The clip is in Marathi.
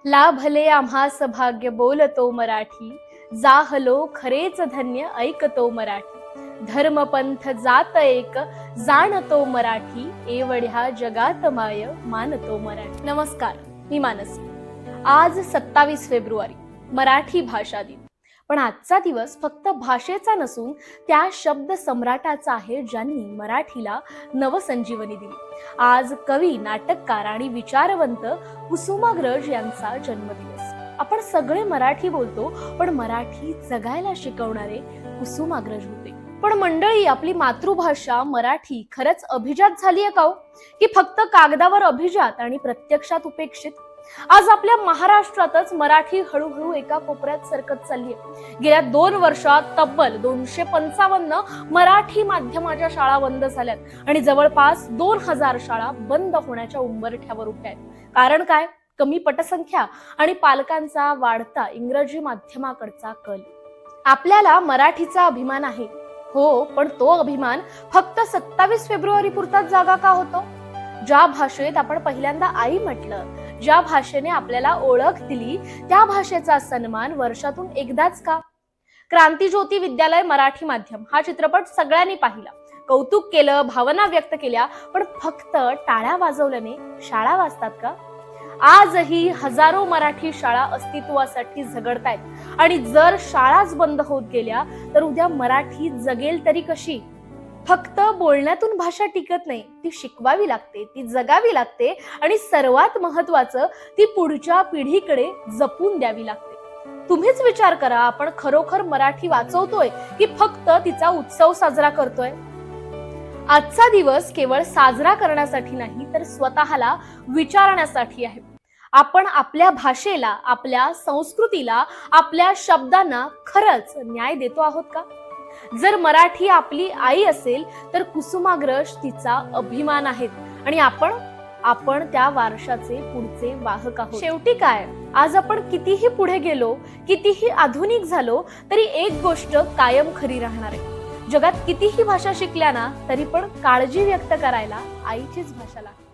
लाभले आम्हास भाग्य बोलतो मराठी, जाहलो खरेच धन्य ऐकतो मराठी। धर्म पंथ जात एक जाणतो मराठी, एवढ्या जगात माय मानतो मराठी। नमस्कार, मी मानसी। आज 27 फेब्रुवारी मराठी भाषा दिन। पण आजचा दिवस फक्त भाषेचा नसून त्या शब्द सम्राटाचा आहे ज्यांनी मराठीला नवसंजीवनी दिली। आज कवी, नाटककार आणि विचारवंत कुसुमाग्रज यांचा जन्मदिवस। आपण सगळे मराठी बोलतो, पण मराठी जगायला शिकवणारे कुसुमाग्रज होते। पण मंडळी, आपली मातृभाषा मराठी खरंच अभिजात झाली आहे का हो? की फक्त कागदावर अभिजात आणि प्रत्यक्षात उपेक्षित? आज आपल्या महाराष्ट्रातच मराठी हळूहळू एका कोपऱ्यात सरकत चालली आहे। गेल्या 2 वर्षात तब्बल 255 मराठी माध्यमाच्या शाळा बंद झाल्यात आणि जवळपास 2000 शाळा बंद होण्याच्या उंबरठ्यावर उभ्या आहेत। कारण काय? कमी पटसंख्या आणि पालकांचा वाढता इंग्रजी माध्यमाकडचा कल। आपल्याला मराठीचा अभिमान आहे, हो, पण तो अभिमान फक्त 27 फेब्रुवारी पुरताच जागा का होतो? ज्या भाषेत आपण पहिल्यांदा आई म्हटलं, ज्या भाषेने आपल्याला ओळख दिली, त्या भाषेचा सन्मान वर्षातून एकदाच का? क्रांतिज्योती विद्यालय मराठी माध्यम हा चित्रपट सगळ्यांनी पाहिला, कौतुक केलं, भावना व्यक्त केल्या, पण फक्त टाळ्या वाजवल्याने शाळा वाचतात का? आजही हजारो मराठी शाळा अस्तित्वासाठी झगडतायत आणि जर शाळाच बंद होत गेल्या तर उद्या मराठी जगेल तरी कशी? फक्त बोलण्यातून भाषा टिकत नाही, ती शिकवावी लागते, ती जगावी लागते आणि सर्वात महत्त्वाचं, ती पुढच्या पिढीकडे जपून द्यावी लागते। तुम्हीच विचार करा, आपण खरोखर मराठी वाचवतोय की फक्त तिचा उत्सव साजरा करतोय? आजचा दिवस केवळ साजरा करण्यासाठी नाही, तर स्वतःला विचारण्यासाठी आहे। आपण आपल्या भाषेला, आपल्या संस्कृतीला, आपल्या शब्दांना खरंच न्याय देतो आहोत का? जर मराठी आपली आई असेल तर कुसुमाग्रज तिचा अभिमान आहेत आणि आपण त्या वारशाचे पुढचे वाहक आहोत। शेवटी काय, आज आपण कितीही पुढे गेलो, कितीही आधुनिक झालो, तरी एक गोष्ट कायम खरी राहणार आहे। जगात कितीही भाषा शिकल्या ना, तरी पण काळजी व्यक्त करायला आईचीच भाषा लागते।